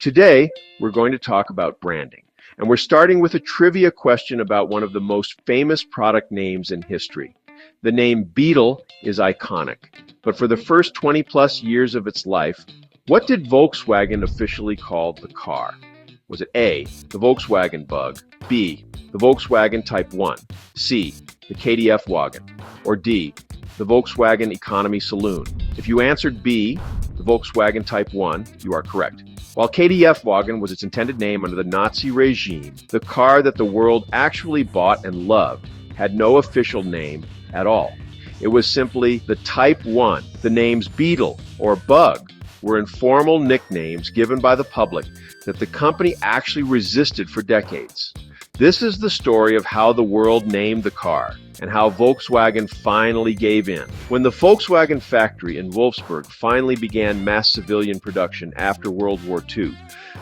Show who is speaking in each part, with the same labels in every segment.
Speaker 1: Today, we're going to talk about branding. And we're starting with a trivia question about one of the most famous product names in history. The name Beetle is iconic, but for the first 20 plus years of its life, what did Volkswagen officially call the car? Was it A, the Volkswagen Bug, B, the Volkswagen Type 1, C, the KDF Wagon, or D, the Volkswagen Economy Saloon? If you answered B, the Volkswagen Type 1, you are correct. While KDF Wagon was its intended name under the Nazi regime, the car that the world actually bought and loved had no official name at all. It was simply the Type 1. The names Beetle or Bug were informal nicknames given by the public that the company actually resisted for decades. This is the story of how the world named the car and how Volkswagen finally gave in. When the Volkswagen factory in Wolfsburg finally began mass civilian production after World War II,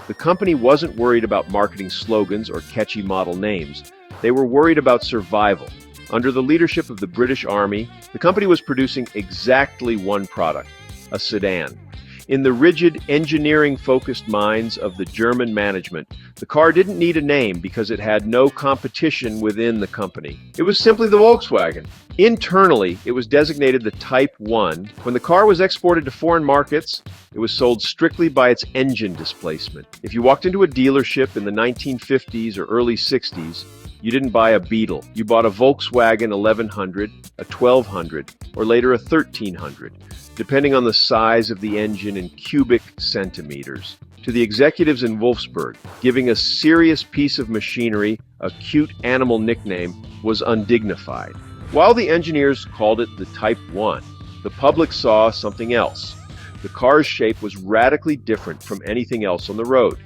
Speaker 1: the company wasn't worried about marketing slogans or catchy model names. They were worried about survival. Under the leadership of the British Army, the company was producing exactly one product, a sedan. In the rigid, engineering-focused minds of the German management, the car didn't need a name because it had no competition within the company. It was simply the Volkswagen. Internally, it was designated the Type 1. When the car was exported to foreign markets, it was sold strictly by its engine displacement. If you walked into a dealership in the 1950s or early 60s, you didn't buy a Beetle. You bought a Volkswagen 1100, a 1200, or later a 1300. Depending on the size of the engine in cubic centimeters. To the executives in Wolfsburg, giving a serious piece of machinery a cute animal nickname was undignified. While the engineers called it the Type 1, the public saw something else. The car's shape was radically different from anything else on the road.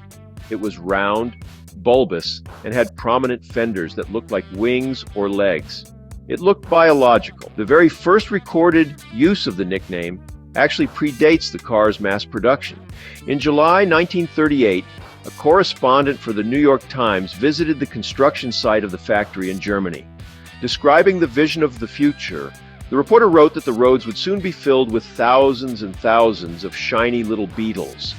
Speaker 1: It was round, bulbous, and had prominent fenders that looked like wings or legs. It looked biological. The very first recorded use of the nickname actually predates the car's mass production. In July 1938, a correspondent for the New York Times visited the construction site of the factory in Germany. Describing the vision of the future, the reporter wrote that the roads would soon be filled with thousands and thousands of shiny little beetles.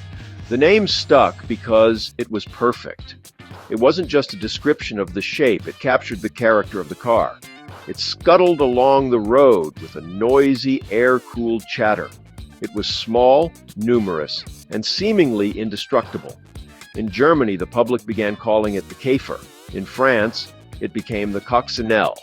Speaker 1: The name stuck because it was perfect. It wasn't just a description of the shape, it captured the character of the car. It scuttled along the road with a noisy, air-cooled chatter. It was small, numerous, and seemingly indestructible. In Germany, the public began calling it the Käfer. In France, it became the Coccinelle,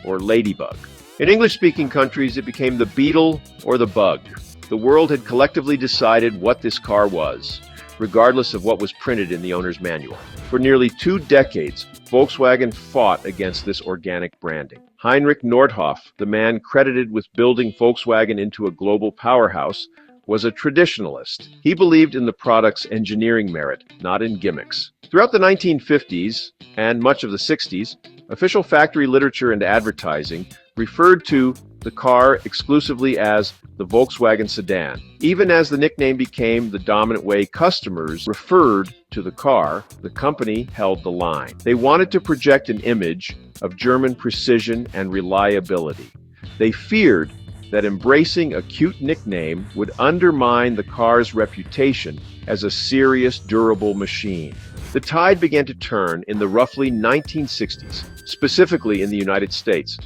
Speaker 1: or ladybug. In English-speaking countries, it became the Beetle or the Bug. The world had collectively decided what this car was, regardless of what was printed in the owner's manual. For nearly 2 decades, Volkswagen fought against this organic branding. Heinrich Nordhoff, the man credited with building Volkswagen into a global powerhouse, was a traditionalist. He believed in the product's engineering merit, not in gimmicks. Throughout the 1950s and much of the 60s, official factory literature and advertising referred to the car exclusively as the Volkswagen sedan. Even as the nickname became the dominant way customers referred to the car, the company held the line. They wanted to project an image of German precision and reliability. They feared that embracing a cute nickname would undermine the car's reputation as a serious, durable machine. The tide began to turn in the roughly 1960s, specifically in the United States.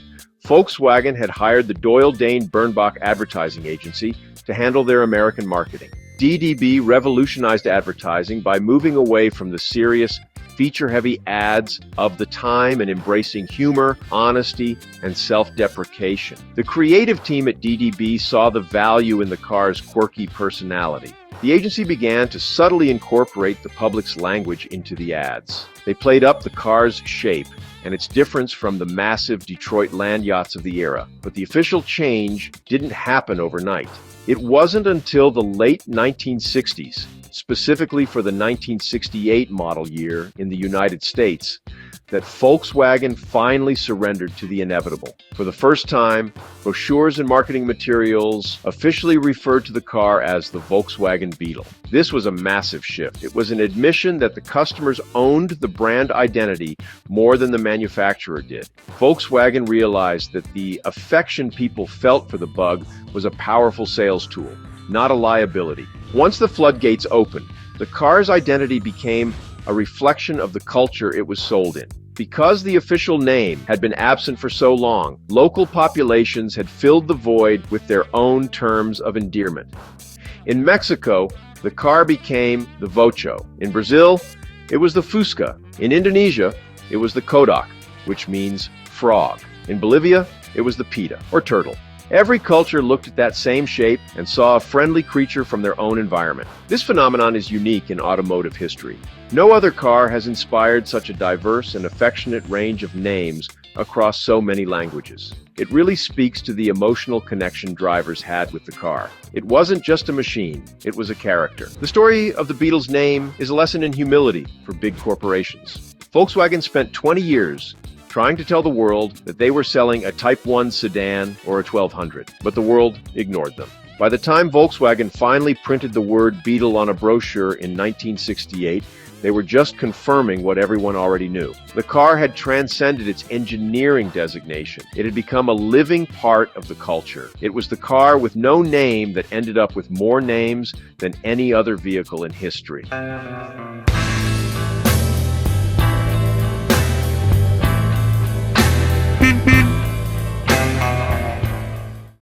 Speaker 1: Volkswagen had hired the Doyle Dane Bernbach advertising agency to handle their American marketing. DDB revolutionized advertising by moving away from the serious, feature-heavy ads of the time and embracing humor, honesty, and self-deprecation. The creative team at DDB saw the value in the car's quirky personality. The agency began to subtly incorporate the public's language into the ads. They played up the car's shape and its difference from the massive Detroit land yachts of the era. But the official change didn't happen overnight. It wasn't until the late 1960s, specifically for the 1968 model year in the United States, that Volkswagen finally surrendered to the inevitable. For the first time, brochures and marketing materials officially referred to the car as the Volkswagen Beetle. This was a massive shift. It was an admission that the customers owned the brand identity more than the manufacturer did. Volkswagen realized that the affection people felt for the Bug was a powerful sales tool, not a liability. Once the floodgates opened, The car's identity became a reflection of the culture it was sold in. Because the official name had been absent for so long, local populations had filled the void with their own terms of endearment. In Mexico, the car became the Vocho. In Brazil, it was the Fusca. In Indonesia, it was the Kodak, which means frog. In Bolivia, it was the Pita, or turtle. Every culture looked at that same shape and saw a friendly creature from their own environment. This phenomenon is unique in automotive history. No other car has inspired such a diverse and affectionate range of names across so many languages. It really speaks to the emotional connection drivers had with the car. It wasn't just a machine, it was a character. The story of the Beetle's name is a lesson in humility for big corporations. Volkswagen spent 20 years trying to tell the world that they were selling a Type 1 sedan or a 1200, but the world ignored them. By the time Volkswagen finally printed the word Beetle on a brochure in 1968, they were just confirming what everyone already knew. The car had transcended its engineering designation. It had become a living part of the culture. It was the car with no name that ended up with more names than any other vehicle in history.